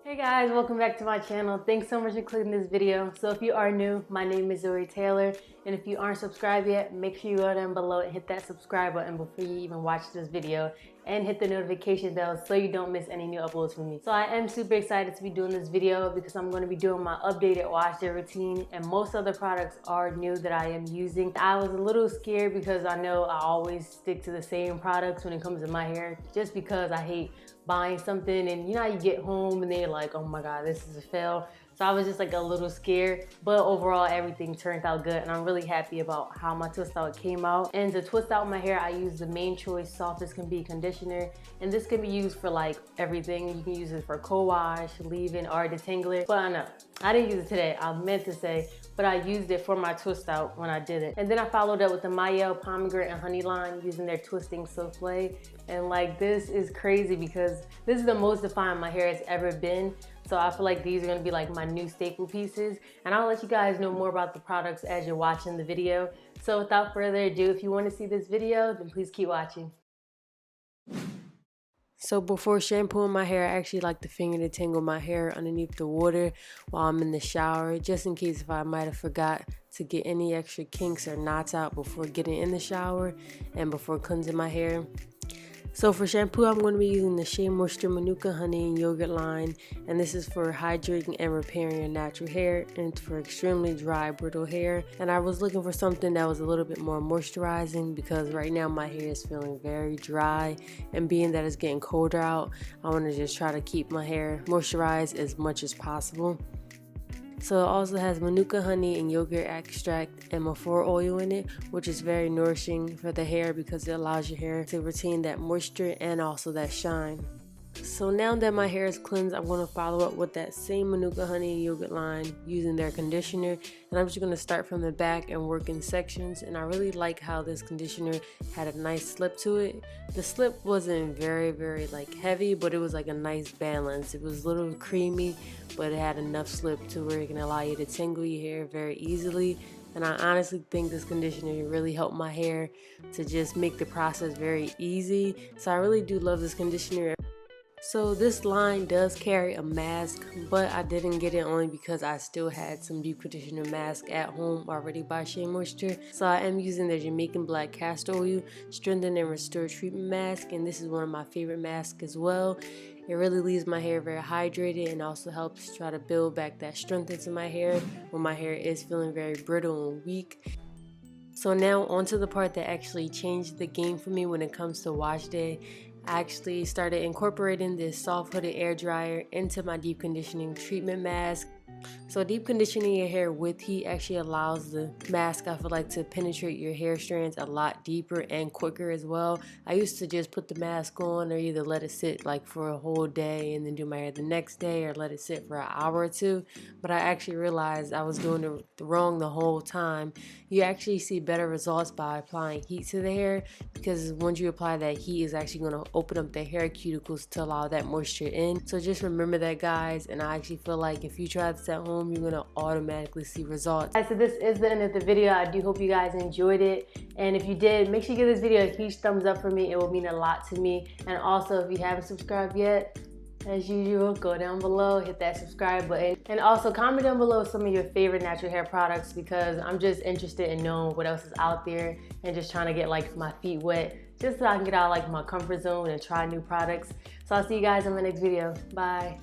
Hey guys, welcome back to my channel. Thanks so much for clicking this video. So if you are new, my name is Zurii Taylor, and if you aren't subscribed yet, make sure you go down below and hit that subscribe button before you even watch this video, and hit the notification bell so you don't miss any new uploads from me. So I am super excited to be doing this video because I'm going to be doing my updated wash day routine, and most of the products are new that I am using. I was a little scared because I know I always stick to the same products when it comes to my hair, just because I hate buying something and you know how you get home and then you're like, oh my god, this is a fail. So I was just like a little scared, but overall everything turned out good and I'm really happy about how my twist out came out. And to twist out my hair, I use the Main Choice Soft as Can Be conditioner, and this can be used for like everything. You can use it for co-wash, leave-in, or detangler. But I know I didn't use it today, I meant to say, but I used it for my twist out when I did it. And then I followed up with the Mayel Pomegranate and Honey line using their twisting souffle. And like, this is crazy because this is the most defined my hair has ever been. So I feel like these are gonna be like my new staple pieces. And I'll let you guys know more about the products as you're watching the video. So without further ado, if you wanna see this video, then please keep watching. So before shampooing my hair, I actually like to finger detangle my hair underneath the water while I'm in the shower, just in case if I might have forgot to get any extra kinks or knots out before getting in the shower and before cleansing my hair. So for shampoo, I'm going to be using the Shea Moisture Manuka Honey and Yogurt line, and this is for hydrating and repairing your natural hair and for extremely dry, brittle hair. And I was looking for something that was a little bit more moisturizing because right now my hair is feeling very dry, and being that it's getting colder out, I want to just try to keep my hair moisturized as much as possible. So it also has Manuka honey and yogurt extract and Mafore oil in it, which is very nourishing for the hair because it allows your hair to retain that moisture and also that shine. So now that my hair is cleansed, I'm going to follow up with that same Manuka honey and yogurt line using their conditioner, and I'm just going to start from the back and work in sections. And I really like how this conditioner had a nice slip to it. The slip wasn't very like heavy, but it was like a nice balance. It was a little creamy, but it had enough slip to where it can allow you to tangle your hair very easily. And I honestly think this conditioner really helped my hair to just make the process very easy. So I really do love this conditioner. So this line does carry a mask, but I didn't get it only because I still had some deep conditioner mask at home already by Shea Moisture. So I am using their Jamaican Black Castor Oil Strengthen and Restore Treatment Mask, and this is one of my favorite masks as well. It really leaves my hair very hydrated and also helps try to build back that strength into my hair when my hair is feeling very brittle and weak. So now onto the part that actually changed the game for me when it comes to wash day. I actually started incorporating this soft hooded air dryer into my deep conditioning treatment mask. So deep conditioning your hair with heat actually allows the mask, I feel like, to penetrate your hair strands a lot deeper and quicker as well. I used to just put the mask on or either let it sit like for a whole day and then do my hair the next day, or let it sit for an hour or two. But I actually realized I was doing it wrong the whole time. You actually see better results by applying heat to the hair, because once you apply that heat, is actually going to open up the hair cuticles to allow that moisture in. So just remember that, guys, and I actually feel like if you try this at home, you're gonna automatically see results. So this is the end of the video. I do hope you guys enjoyed it, and if you did, make sure you give this video a huge thumbs up for me. It will mean a lot to me. And also, if you haven't subscribed yet, as usual, go down below, hit that subscribe button, and also comment down below some of your favorite natural hair products, because I'm just interested in knowing what else is out there and just trying to get like my feet wet, just so I can get out of like my comfort zone and try new products. So I'll see you guys in the next video. Bye.